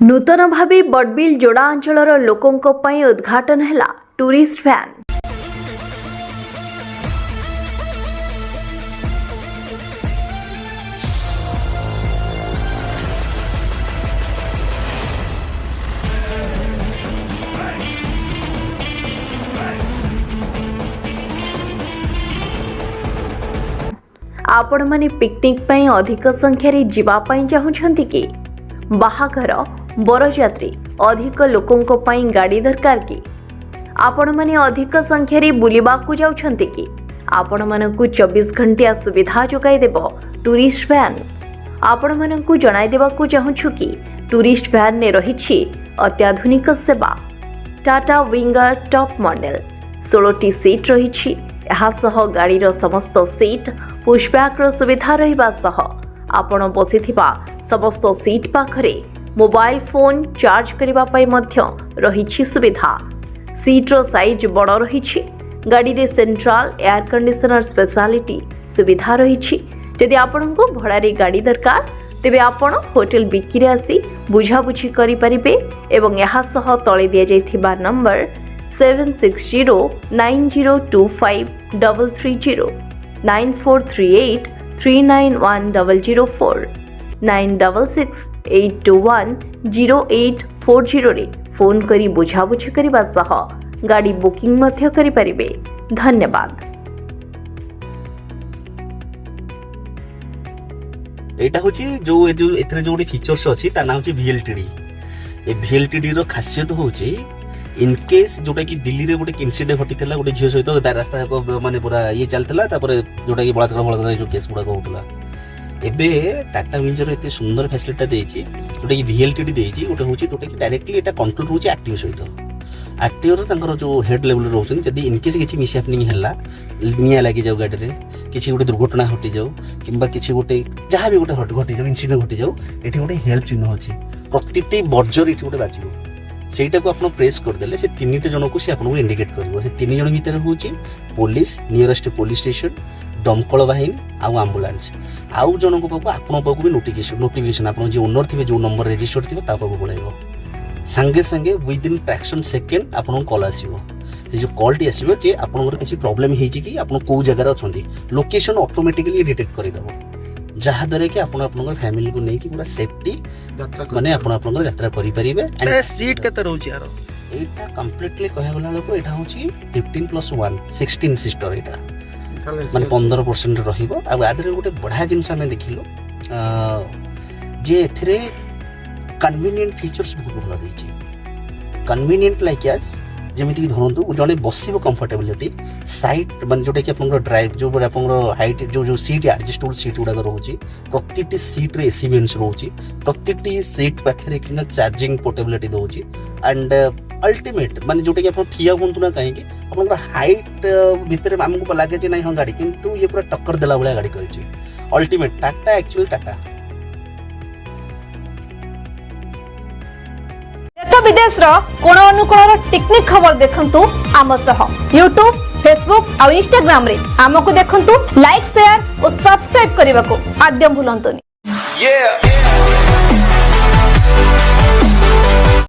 नूतन भावे बडबिल जोड़ा अंचलर लोकोंक पई उद्घाटन हैला टूरिस्ट वैन। आपण माने पिकनिक पई अधिक संख्यारे जीवा पई चाहुछंती कि बाहाघर बरयात्री अधिक लोकोंक पई गाड़ी दरकार कि आपण माने अधिक संख्यारे बुलिबाकू जाउछंती कि आपण मानकू 24 घंटिया सुविधा जोगाई देबो टूरिस्ट वैन। आपण मानकू जणाई देबाकू चाहुछु कि टूरिस्ट वैन ने रहिछि अत्याधुनिक सेवा। टाटा विंगर टॉप मॉडल 16टी सीट रहिछि। एहा सह गाड़ीर समस्त सीट पुशबैक सुविधा रहिबा सह आपण बसिथिबा समस्त सीट पाखरे मोबाइल फोन चार्ज करिबा पई मध्य रहिछि सुविधा। सीट्र साइज बड़ रहिछि। गाड़ी रे सेंट्रल एयर कंडीशनर स्पेशलिटी सुविधा रहिछि। यदि आपनको भड़ारे गाड़ी दरकार तेबे आपण होटल बिकिरे आसी बुझाबुझी करि परिबे एवं एहा सह तळे दिया जायथिबा नंबर 7609025330 9438 391004 9668210840 रे फोन करी बुझाबुझी करिबा सह गाड़ी बुकिंग मध्य करि परिबे। धन्यवाद। एटा होची जो एथरे जोडी फीचर्स अछि ता नाम होची VLTD। ए VLTD रो खासियत होची इन केस जोटा कि दिल्ली रे गोटे इनसिडेंट घटितला गोटे झियो सहित रास्ता माने पूरा ये चलतला तापर जोटा कि बलात्कार जो केस गुडा होतला एबे टाटा विंजर एते सुंदर फैसिलिटी देछि जोटा कि VLTD देछि गोटे होछि जोटा कि डायरेक्टली एटा कंट्रोल होछि एक्टिव सहित एक्टिव रो तांकर जो हेड लेवल रहउछन जदी इन केस किछि मिस हैपनिंग हला निया लागि जाउ गाडी रे किछि गोटे दुर्घटना घटि जाउ किंबा किछि गोटे जहां भी गोटे घटि जाउ इनसिडेंट घटि जाउ एठी गोटे हेल्प चिन्ह अछि प्रतिटी बर्जर एठी गोटे बाजिबो सेटा को आपण प्रेस कर देले से तीनटा जन को से आपण इंडिकेट करबो। से तीन जन भीतर होची पुलिस नियरेस्ट पुलिस स्टेशन दमकल बाहिनी आउ एम्बुलेंस आउ जन को पाको आपण पाको भी नोटिफिकेशन आपण जे ओनर थिबे जो नंबर रजिस्टर्ड थिबे ता पाको पळाइबो संगे संगे विद इन फ्रैक्शन सेकंड आपण कॉल आसीबो। से जो कॉल टी आसीबो जे आपनकर किछि प्रॉब्लम हेछि कि आपण को जगह रे अछंती लोकेशन ऑटोमेटिकली डिटेक्ट करि देबो जहा द्वारा कि आपण आपनकर फैमिली को नै कि पूरा सेफ्टी माने आपण आपनकर यात्रा करि परिबे। सीट केते रहउची यार एटा कंप्लीटली कहै गला लोक एटा होची 15+1 16 सिस्टर एटा माने 15% रहिबो। आ आदरे गोटे बढा जिंस हमें देखिलो जे एथरे कन्वीनियंट फीचर्स बहुत भला दैछि। कन्वीनियंट लाइक एज जेमिति कि धरंतु जने बसिबो कंफर्टेबिलिटी साइड माने जोटे कि आपन ड्राइव जो बडा आपन हाइट जो सीट एडजस्टेबल सीट उडा रहउची प्रतिटी सीट रे एसी वेंस रहउची प्रतिटी सीट पाखरे किना चार्जिंग पोर्टेबिलिटी दउची एंड अल्टीमेट माने जोटे कि आपन ठिया होंतु ना काहे कि आपन हाइट भितरे हमको लागे जे नै हम गाड़ी किंतु ये पूरा टक्कर देला बळा गाड़ी करछि अल्टीमेट टाटा एक्चुअली टाटा। देश विदेश कोण अनुकोण टेक्निक खबर देखंतु आम सह यूट्यूब फेसबुक और इंस्टाग्राम रे आमको देखंतु लाइक शेयर और सब्सक्राइब करने को आद्य भूलंतुनी।